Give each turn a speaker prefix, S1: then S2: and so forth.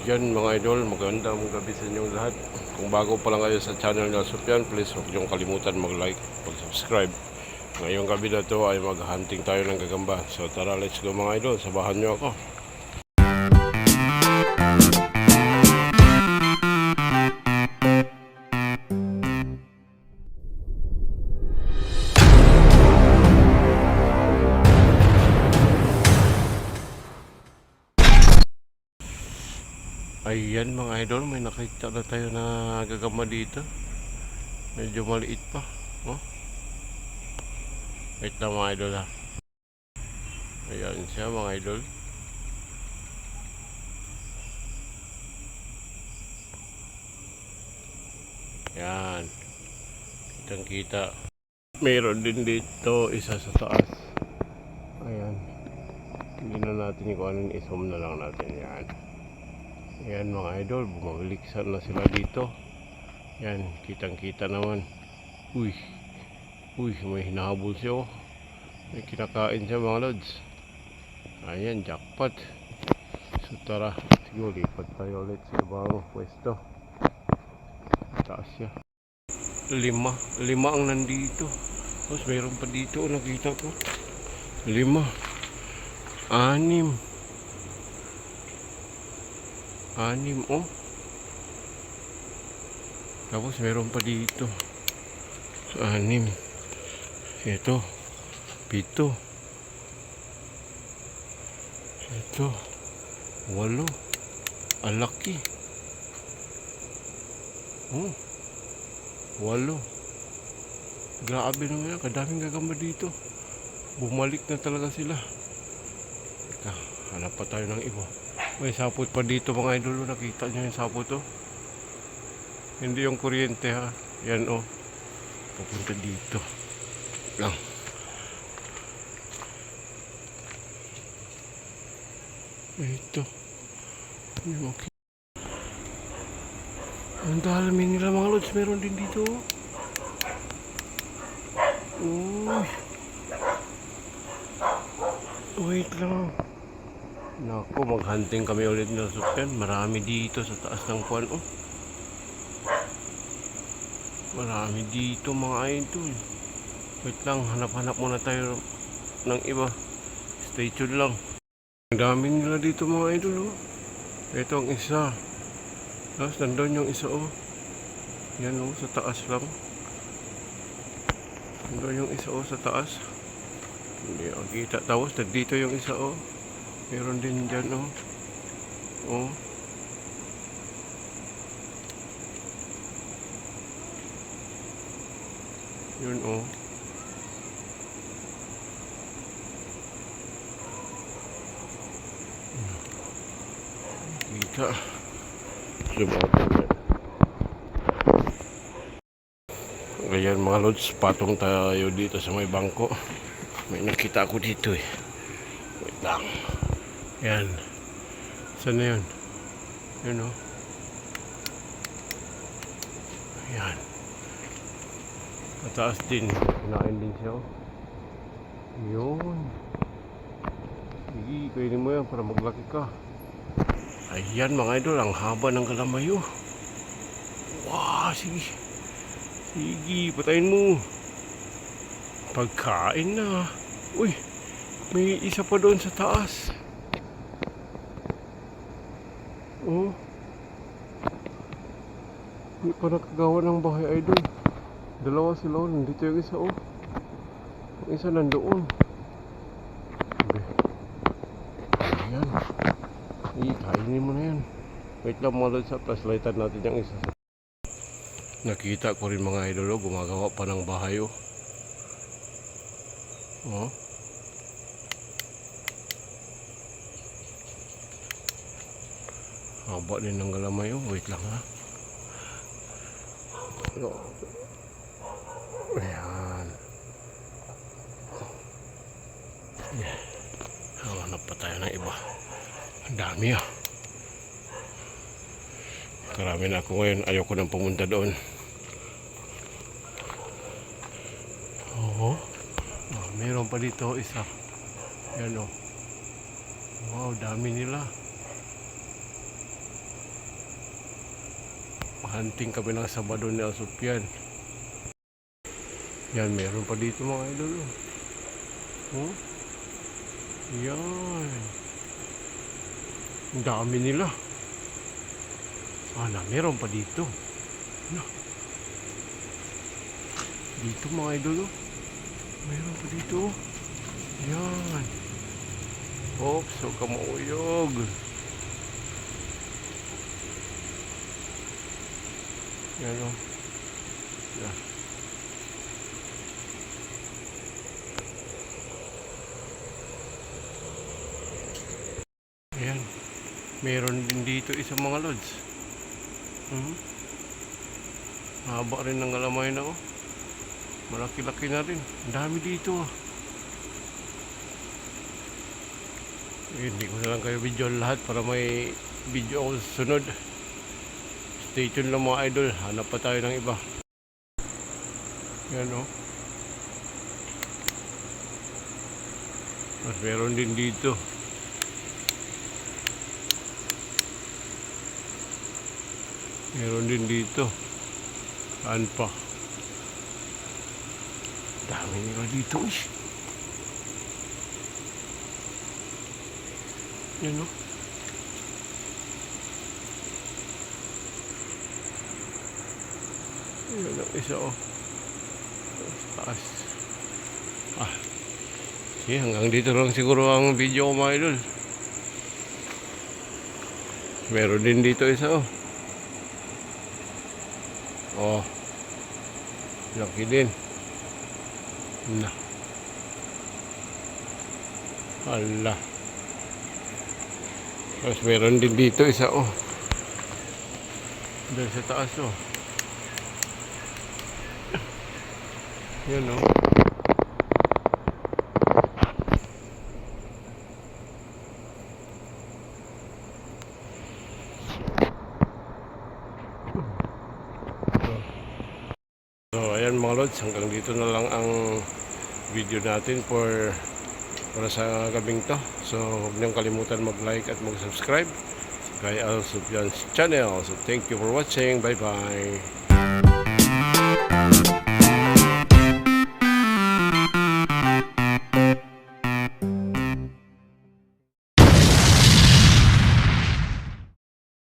S1: Yan mga idol, magandang gabi sa inyong lahat. Kung bago pa lang kayo sa channel na Sufyan, please huwag niyong kalimutan mag-like, mag-subscribe. Ngayong gabi na to ay mag-hunting tayo ng gagamba. So tara, let's go mga idol, sabahan niyo ako. Ayan mga idol, may nakita na tayo na gagamba dito. Medyo maliit pa. Oh. Wait lang mga idol ha. Ayan siya mga idol. Ayan. Kitang kita. Meron din dito isa sa taas. Ayan. Hindi na natin kung anong i-zoom na lang natin. Ayan. Ayan mga idol, bumaliksan na sila dito. Ayan, kitang kita naman. Uy, may hinahabol siya oh. May kinakain siya mga lods. Ayan, jackpot. So tara, siguro lipat tayo ulit sa ibang pwesto. Taas siya. Lima ang nandito. Tapos mayroon pa dito, nakita ko 5, 6 oh. Tapos meron pa dito 6. Ito 7. Ito 8. Alaki. Oh, 8. Grabe naman yan, kadaming gagamba dito. Bumalik na talaga sila. Teka, hanap pa tayo ng iba. May sapot pa dito mga idol. Nakita nyo yung sapot oh. Hindi yung kuryente ha. Yan oh. Papunta dito lang. Ito. Okay. Ang dami nila mga lods. Meron din dito. Uy. Wait lang. Naku, maghunting kami ulit na Sufyan. Marami dito sa taas ng puwan oh. Marami dito mga idol. Wait lang, hanap-hanap muna tayo ng iba. Stay tuned lang. Ang dami nila dito mga idol oh. Ito ang isa. Tapos nandun yung isa oh. Yan oh, sa taas lang. Nandun yung isa oh, sa taas. Hindi ako kita. Tapos dito yung isa oh. Meron din dyan oh. Oh. Yun oh. Kita. Ayan mga lods, patong tayo dito sa may bangko. May nakita ako dito eh. Wait lang. Yan. Saan na yun? Yun oh. Ayan. Mataas din. Kinain din siya oh. Yun. Sige, kainin mo yan para maglaki ka. Ayan mga idol, ang haba ng kalamayo. Wow, sige. Sige, patayin mo. Pagkain na. Uy, may isa pa doon sa taas. Oh. Hindi pa nakagawa ng bahay idol. Dalawa sila, nandito yung isa oh. Yung isa nandoon. Ayan. Kainin mo na yan. Wait lang mga lods, flashlightan natin yung isa. Nakita ko rin mga idol oh, gumagawa pa ng bahay oh. Oh. Haba din ng galamay oh. Wait lang ha. Ayan. Hanap pa tayo ng iba. Ang dami ah. Karami na ako ngayon. Ayoko nang pumunta doon. Oo. Meron pa dito isa. Yan o. Wow, dami nila. Hunting kami ng Sabado ni Alsupian. Yan, meron pa dito mga idol. Oh. Yan. Ang dami nila. Meron pa dito. Ano? Dito mga idol. Meron pa dito. Yan. Oops, huwag ka mauyog. Yan o. Yan. Ayan. Meron din dito isang mga lods. Haba rin ng galamay na malaki-laki na rin. Ang dami dito hindi ko na lang kayo video lahat para may video ako sa sunod. Stay tuned lang mga idol. Hanap pa tayo ng iba. Yan Mas meron din dito. Meron din dito. Saan pa? Dami nila dito Yan Yan ang isa taas. Hanggang dito lang siguro ang video ko mga idol. Meron din dito isa laki din. Hala. Tapos meron din dito isa dahil sa taas yan So ayan mga lods, hanggang dito na lang ang video natin para sa gabing to. So huwag niyong kalimutan mag-like at mag-subscribe kay Alsupian's channel. So thank you for watching. Bye bye.